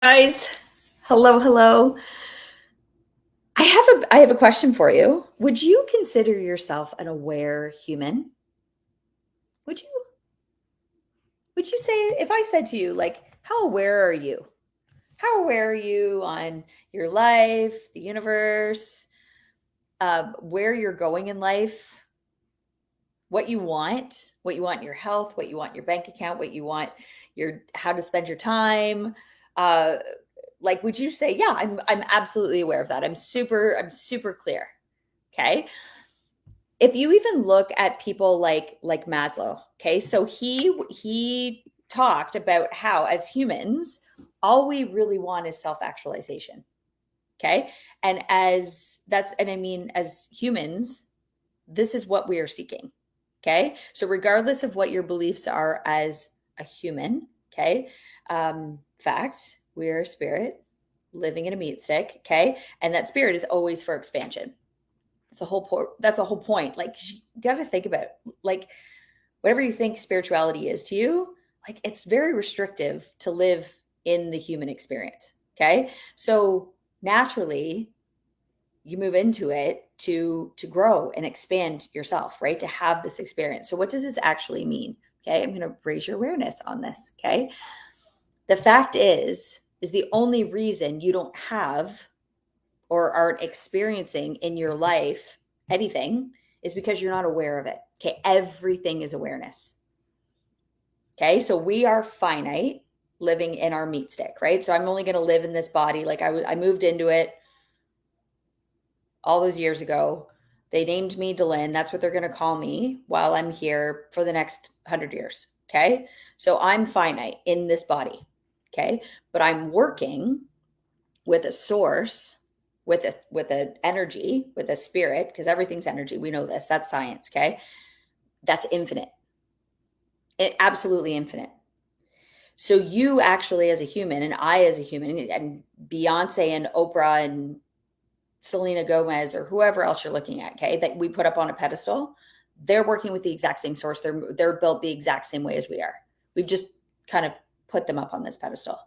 Guys, hello, hello. I have a question for you. Would you consider yourself an aware human? Would you would you say if I said to you like how aware are you? How aware are you on your life, the universe, where you're going in life, what you want in your health, what you want in your bank account, what you want your how to spend your time? Uh, like would you say yeah, I'm absolutely aware of that. I'm super clear. Okay, if you even look at people like Maslow, okay, so he talked about how as humans all we really want is self-actualization. Okay, and as that's and I mean as humans this is what we are seeking. Okay, so regardless of what your beliefs are as a human, okay, fact, we are a spirit living in a meat stick. Okay, and that spirit is always for expansion. That's the whole point. Like you got to think about like whatever you think spirituality is to you, like it's very restrictive to live in the human experience. Okay, so naturally you move into it to grow and expand yourself, right? To have this experience. So what does this actually mean? Okay, I'm going to raise your awareness on this. Okay, the fact is the only reason you don't have or aren't experiencing in your life anything is because you're not aware of it. Okay, everything is awareness. Okay, so we are finite living in our meat stick, right? So I'm only going to live in this body. Like I moved into it all those years ago. They named me Delynn. That's what they're going to call me while I'm here for the next 100 years. Okay. So I'm finite in this body. Okay. But I'm working with a source, with an energy, with a spirit, because everything's energy. We know this. That's science. Okay. That's infinite. Absolutely infinite. So you actually as a human and I as a human and Beyonce and Oprah and Selena Gomez or whoever else you're looking at, okay, that we put up on a pedestal, they're working with the exact same source. They're built the exact same way as we are. We've just kind of put them up on this pedestal.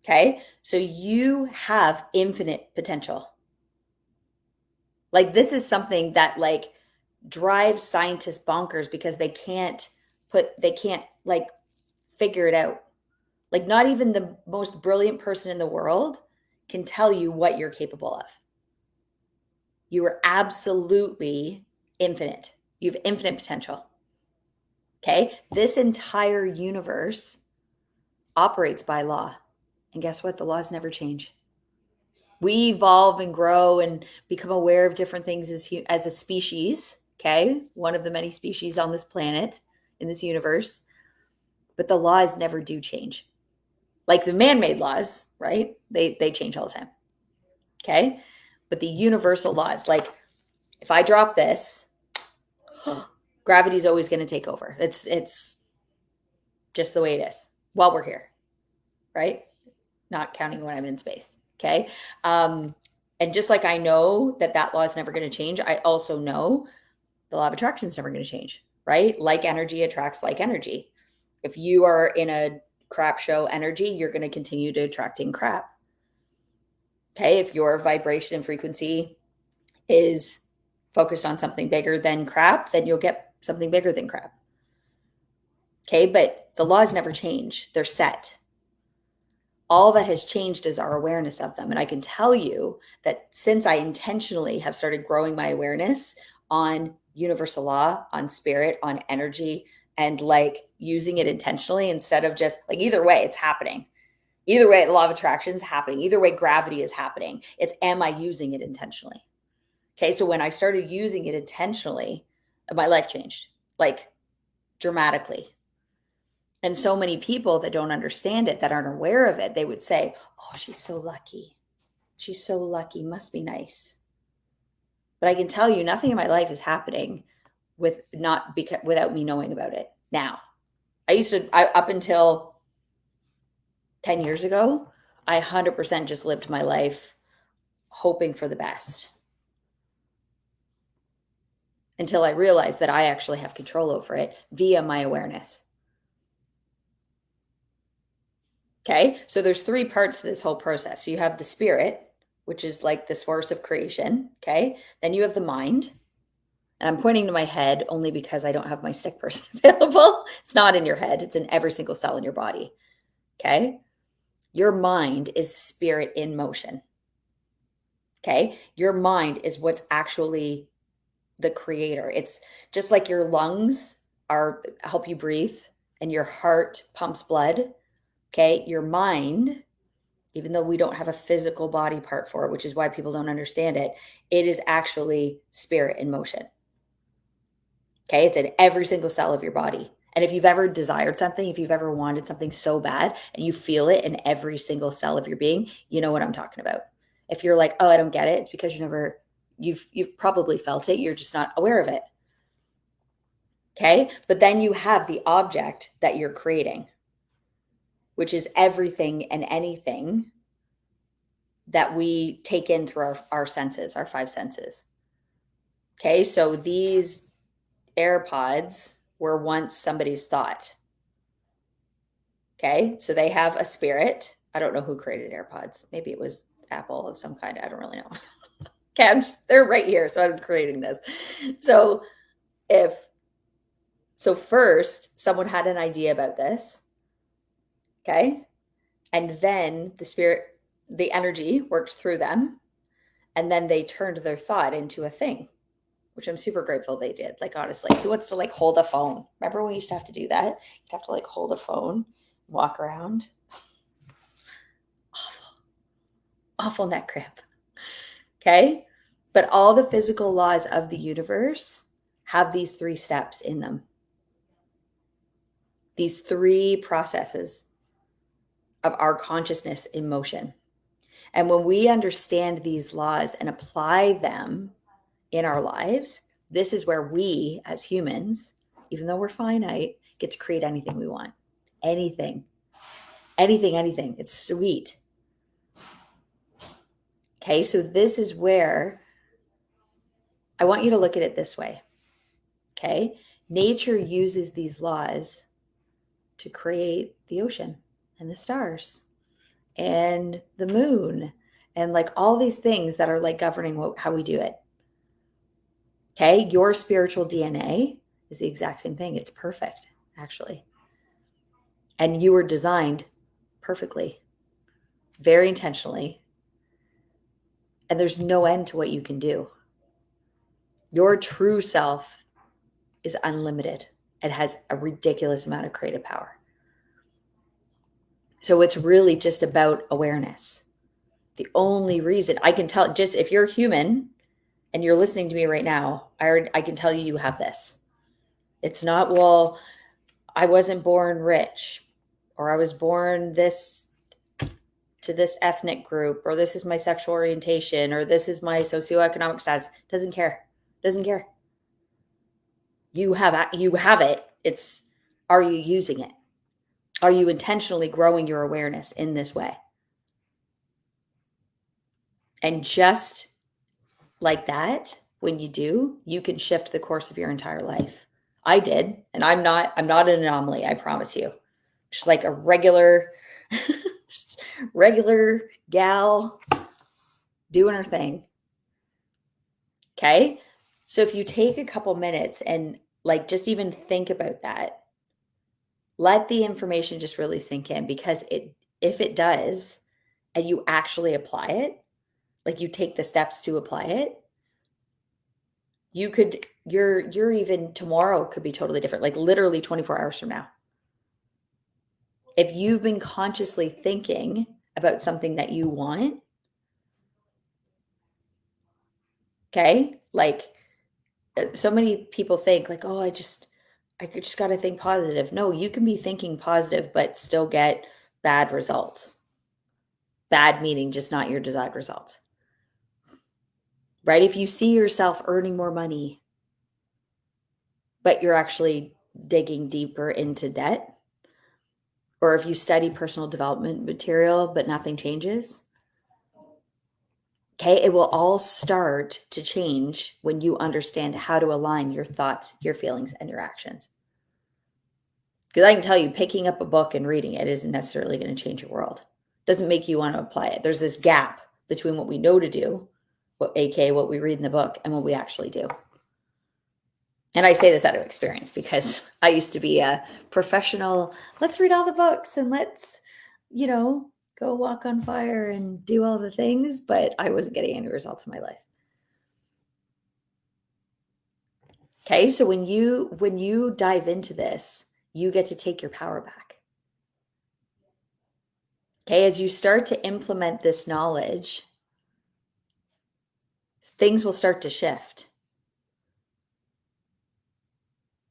Okay? So you have infinite potential. Like this is something that like drives scientists bonkers because they can't like figure it out. Like not even the most brilliant person in the world can tell you what you're capable of. You are absolutely infinite. You have infinite potential. Okay. This entire universe operates by law. And guess what? The laws never change. We evolve and grow and become aware of different things as a species. Okay. One of the many species on this planet in this universe. But the laws never do change. Like the man made laws, right? They change all the time. Okay. But the universal laws, like if I drop this, gravity is always going to take over. It's just the way it is while we're here, right? Not counting when I'm in space. Okay. And just like I know that law is never going to change, I also know the law of attraction is never going to change, right? Like energy attracts like energy. If you are in a crap show energy, you're going to continue to attracting crap. Okay. If your vibration and frequency is focused on something bigger than crap, then you'll get something bigger than crap. Okay. But the laws never change, they're set. All that has changed is our awareness of them. And I can tell you that since I intentionally have started growing my awareness on universal law, on spirit, on energy, and like using it intentionally instead of just like either way, it's happening. Either way, the law of attraction is happening. Either way, gravity is happening. It's am I using it intentionally? Okay. So when I started using it intentionally, my life changed like dramatically. And so many people that don't understand it, that aren't aware of it, they would say, oh, she's so lucky. She's so lucky. Must be nice. But I can tell you nothing in my life is happening without me knowing about it now. Up until 10 years ago, I 100% just lived my life hoping for the best until I realized that I actually have control over it via my awareness. Okay. So there's three parts to this whole process. So you have the spirit, which is like the source of creation. Okay. Then you have the mind. And I'm pointing to my head only because I don't have my stick person available. It's not in your head, it's in every single cell in your body. Okay. Your mind is spirit in motion. Okay. Your mind is what's actually the creator. It's just like your lungs are help you breathe and your heart pumps blood. Okay. Your mind, even though we don't have a physical body part for it, which is why people don't understand it, it is actually spirit in motion. Okay. It's in every single cell of your body. And if you've ever desired something, if you've ever wanted something so bad and you feel it in every single cell of your being, you know what I'm talking about. If you're like, oh, I don't get it, it's because you've probably felt it. You're just not aware of it. Okay. But then you have the object that you're creating, which is everything and anything that we take in through our senses, our five senses. Okay. So these AirPods were once somebody's thought. Okay. So they have a spirit. I don't know who created AirPods. Maybe it was Apple of some kind. I don't really know. Okay. They're right here. So I'm creating this. So first someone had an idea about this. Okay. And then the spirit, the energy worked through them. And then they turned their thought into a thing, which I'm super grateful they did. Like, honestly, who wants to like hold a phone? Remember when you used to have to do that? You'd have to like hold a phone, walk around. Awful neck cramp. Okay. But all the physical laws of the universe have these three steps in them. These three processes of our consciousness in motion. And when we understand these laws and apply them in our lives, this is where we as humans, even though we're finite, get to create anything we want. Anything. Anything. It's sweet. Okay, so this is where I want you to look at it this way. Okay, nature uses these laws to create the ocean and the stars and the moon and like all these things that are like governing how we do it. Okay, your spiritual DNA is the exact same thing. It's perfect, actually. And you were designed perfectly, very intentionally. And there's no end to what you can do. Your true self is unlimited. It has a ridiculous amount of creative power. So it's really just about awareness. The only reason I can tell, just if you're human and you're listening to me right now, I can tell you have this. It's not, well, I wasn't born rich, or I was born this to this ethnic group, or this is my sexual orientation, or this is my socioeconomic status. Doesn't care. You have it. It's, are you using it? Are you intentionally growing your awareness in this way? And just like that, when you do, you can shift the course of your entire life. I did, and I'm not an anomaly, I promise you. Just like a regular just regular gal doing her thing. Okay? So if you take a couple minutes and like just even think about that, let the information just really sink in, because if it does and you actually apply it, like you take the steps to apply it, your even tomorrow could be totally different, like literally 24 hours from now. If you've been consciously thinking about something that you want, okay, like so many people think like, oh, I just got to think positive. No, you can be thinking positive, but still get bad results. Bad meaning just not your desired results. Right? If you see yourself earning more money, but you're actually digging deeper into debt, or if you study personal development material, but nothing changes, okay, it will all start to change when you understand how to align your thoughts, your feelings, and your actions. Because I can tell you, picking up a book and reading it isn't necessarily going to change your world. It doesn't make you want to apply it. There's this gap between what we know to do, aka what we read in the book, and what we actually do. And I say this out of experience because I used to be a professional, let's read all the books and let's, go walk on fire and do all the things, but I wasn't getting any results in my life. Okay, so when you dive into this, you get to take your power back. Okay, as you start to implement this knowledge, things will start to shift.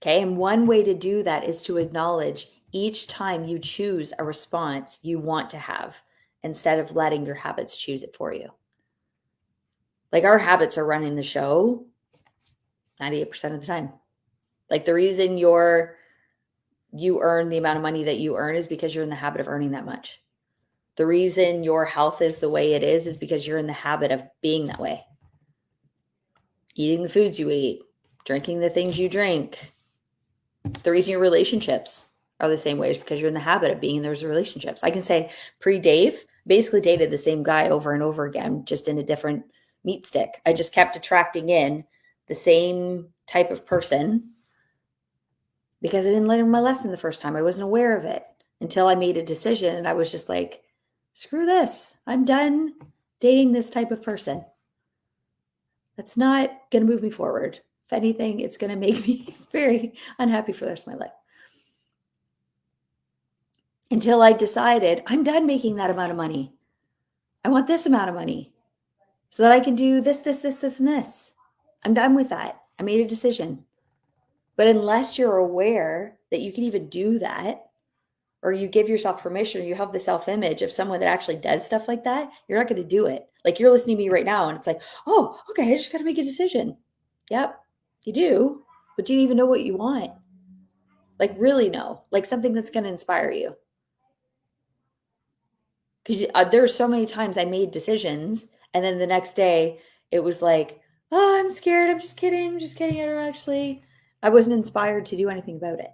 Okay, and one way to do that is to acknowledge each time you choose a response you want to have instead of letting your habits choose it for you. Like our habits are running the show 98% of the time. Like the reason you earn the amount of money that you earn is because you're in the habit of earning that much. The reason your health is the way it is because you're in the habit of being that way. Eating the foods you eat, drinking the things you drink. The reason your relationships are the same way is because you're in the habit of being in those relationships. I can say pre-Dave, basically dated the same guy over and over again, just in a different meat stick. I just kept attracting in the same type of person because I didn't learn my lesson the first time. I wasn't aware of it until I made a decision and I was just like, screw this. I'm done dating this type of person. That's not going to move me forward. If anything, it's going to make me very unhappy for the rest of my life. Until I decided I'm done making that amount of money. I want this amount of money so that I can do this, and this. I'm done with that. I made a decision. But unless you're aware that you can even do that, or you give yourself permission, or you have the self-image of someone that actually does stuff like that, you're not going to do it. Like you're listening to me right now and it's like, oh, okay, I just got to make a decision. Yep, you do. But do you even know what you want? Like really know, like something that's going to inspire you. Because there's so many times I made decisions and then the next day it was like, oh, I'm scared. I'm just kidding. I wasn't inspired to do anything about it.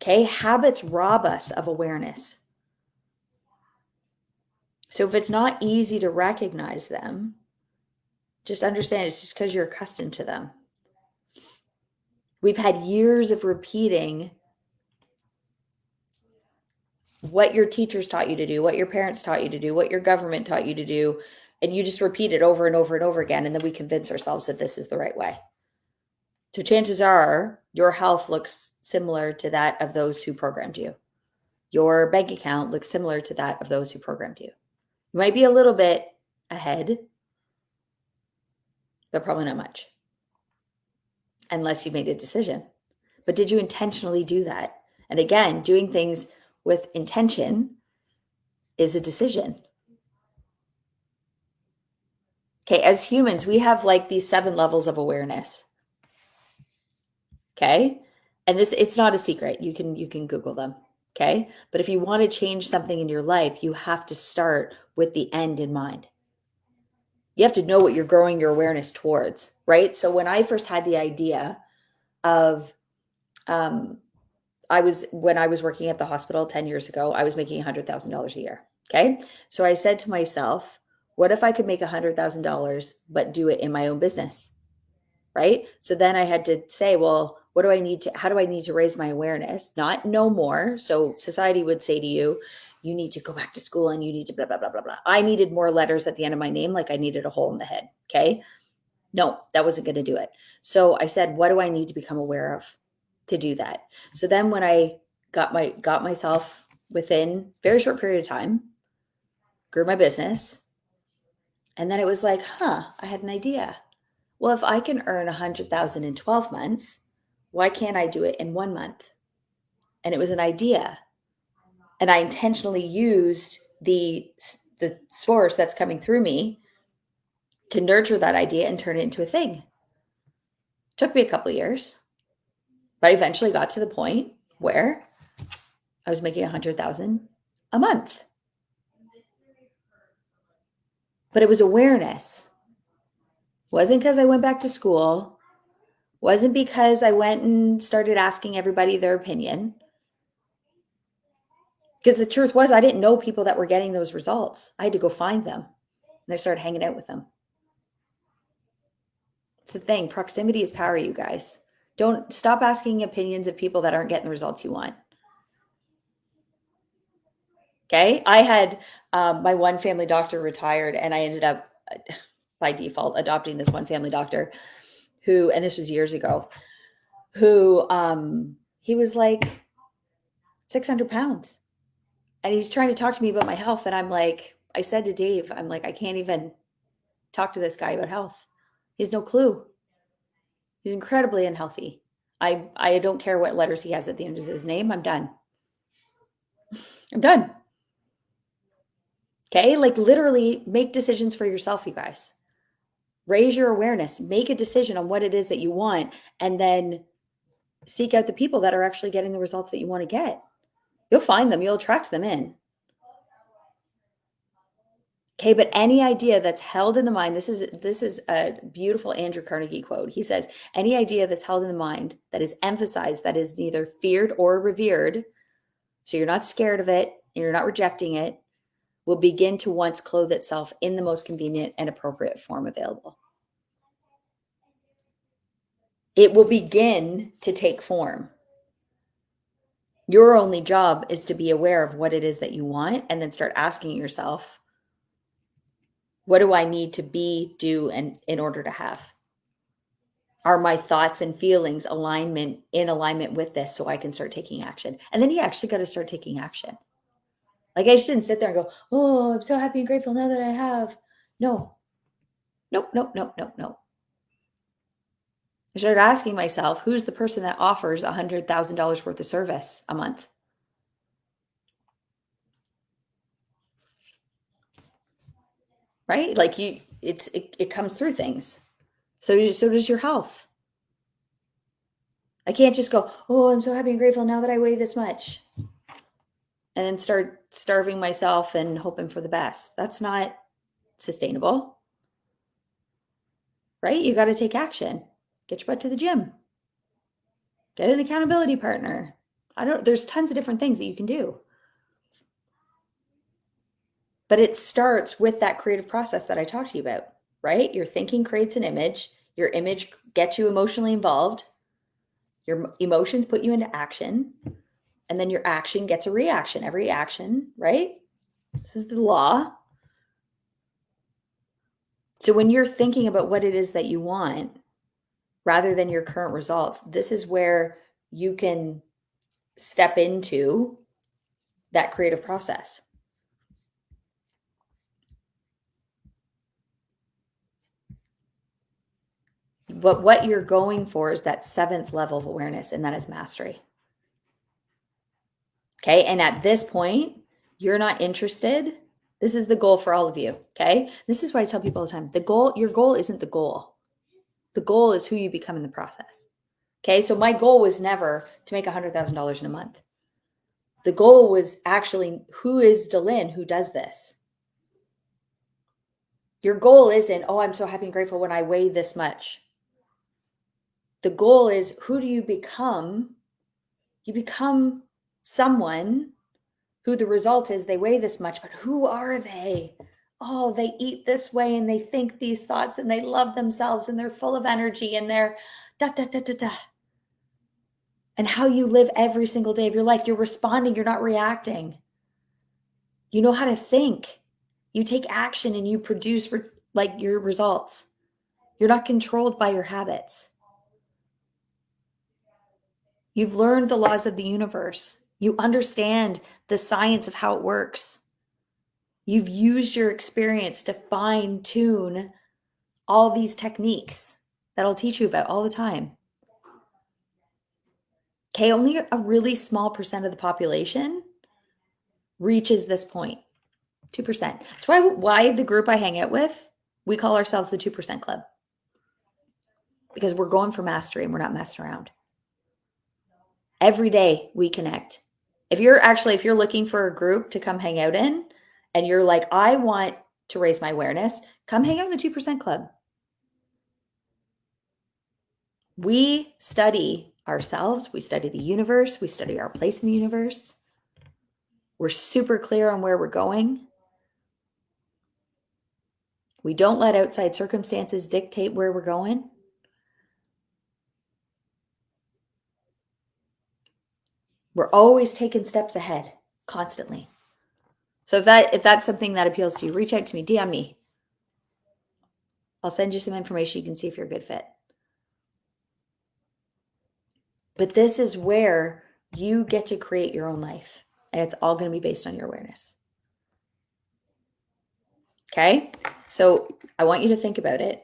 Okay, habits rob us of awareness. So if it's not easy to recognize them, just understand it's just because you're accustomed to them. We've had years of repeating what your teachers taught you to do, what your parents taught you to do, what your government taught you to do, and you just repeat it over and over and over again, and then we convince ourselves that this is the right way. So chances are your health looks similar to that of those who programmed you. Your bank account looks similar to that of those who programmed you. You might be a little bit ahead, but probably not much, unless you made a decision. But did you intentionally do that? And again, doing things with intention is a decision. Okay, as humans, we have like these 7 levels of awareness. Okay? And it's not a secret. You can Google them. Okay? But if you want to change something in your life, you have to start with the end in mind. You have to know what you're growing your awareness towards, right? So when I first had the idea of when I was working at the hospital 10 years ago, I was making $100,000 a year. Okay. So I said to myself, what if I could make $100,000, but do it in my own business? Right. So then I had to say, well, how do I need to raise my awareness? Not no more. So society would say to you, you need to go back to school and you need to blah, blah, blah, blah, blah. I needed more letters at the end of my name. Like I needed a hole in the head. Okay. No, that wasn't going to do it. So I said, what do I need to become aware of to do that? So then when I got myself within a very short period of time, grew my business, and then it was like, I had an idea. Well, if I can earn 100,000 in 12 months, why can't I do it in 1 month? And it was an idea. And I intentionally used the source that's coming through me to nurture that idea and turn it into a thing. Took me a couple of years, but I eventually got to the point where I was making 100,000 a month. But it was awareness. It wasn't because I went back to school. Wasn't because I went and started asking everybody their opinion. Because the truth was, I didn't know people that were getting those results. I had to go find them. And I started hanging out with them. It's the thing. Proximity is power, you guys. Don't stop asking opinions of people that aren't getting the results you want. Okay. I had my one family doctor retired, and I ended up by default adopting this one family doctor who, and this was years ago, who he was like 600 pounds. And he's trying to talk to me about my health. And I'm like, I said to Dave, I'm like, I can't even talk to this guy about health. He has no clue. He's incredibly unhealthy. I don't care what letters he has at the end of his name. I'm done. I'm done. Okay. Like literally make decisions for yourself, you guys. Raise your awareness, make a decision on what it is that you want, and then seek out the people that are actually getting the results that you want to get. You'll find them, you'll attract them in. Okay, but any idea that's held in the mind, this is a beautiful Andrew Carnegie quote. He says, any idea that's held in the mind that is emphasized, that is neither feared or revered, so you're not scared of it and you're not rejecting it, will begin to once clothe itself in the most convenient and appropriate form available. It will begin to take form. Your only job is to be aware of what it is that you want and then start asking yourself, what do I need to be, do, and in order to have? Are my thoughts and feelings in alignment with this so I can start taking action? And then you actually got to start taking action. Like I just didn't sit there and go, oh, I'm so happy and grateful now that I have. No. Nope. I started asking myself, who's the person that offers $100,000 worth of service a month? Right? Like it comes through things. So does your health. I can't just go, oh, I'm so happy and grateful now that I weigh this much. And then start starving myself and hoping for the best. That's not sustainable. Right? You got to take action. Get your butt to the gym. Get an accountability partner. There's tons of different things that you can do. But it starts with that creative process that I talked to you about, right? Your thinking creates an image. Your image gets you emotionally involved. Your emotions put you into action. And then your action gets a reaction. Every action, right? This is the law. So when you're thinking about what it is that you want, rather than your current results, this is where you can step into that creative process. But what you're going for is that 7th level of awareness, and that is mastery. Okay. And at this point, you're not interested. This is the goal for all of you. Okay. This is what I tell people all the time. Your goal isn't the goal. The goal is who you become in the process. Okay. So my goal was never to make $100,000 in a month. The goal was actually, who is Delynn who does this? Your goal isn't, oh, I'm so happy and grateful when I weigh this much. The goal is, who do you become? You become someone who the result is they weigh this much, but who are they? Oh, they eat this way and they think these thoughts and they love themselves and they're full of energy and they're da da da da da. And how you live every single day of your life. You're responding, you're not reacting. You know how to think. You take action and you produce like your results. You're not controlled by your habits. You've learned the laws of the universe. You understand the science of how it works. You've used your experience to fine tune all these techniques that I'll teach you about all the time. Okay, only a really small percent of the population reaches this point. 2%. That's why the group I hang out with, we call ourselves the 2% Club. Because we're going for mastery and we're not messing around. Every day we connect. If you're looking for a group to come hang out in and you're like, I want to raise my awareness, come hang out in the 2% Club. We study ourselves, we study the universe, we study our place in the universe. We're super clear on where we're going. We don't let outside circumstances dictate where we're going. We're always taking steps ahead, constantly. So if that's something that appeals to you, reach out to me, DM me. I'll send you some information. You can see if you're a good fit. But this is where you get to create your own life. And it's all going to be based on your awareness. Okay? So I want you to think about it.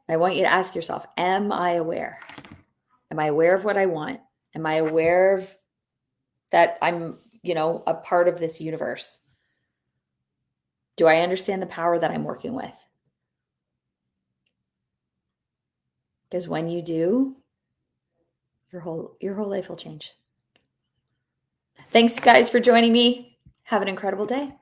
I want you to ask yourself, am I aware? Am I aware of what I want? Am I aware of that I'm, a part of this universe? Do I understand the power that I'm working with? Because when you do, your whole life will change. Thanks, guys, for joining me. Have an incredible day.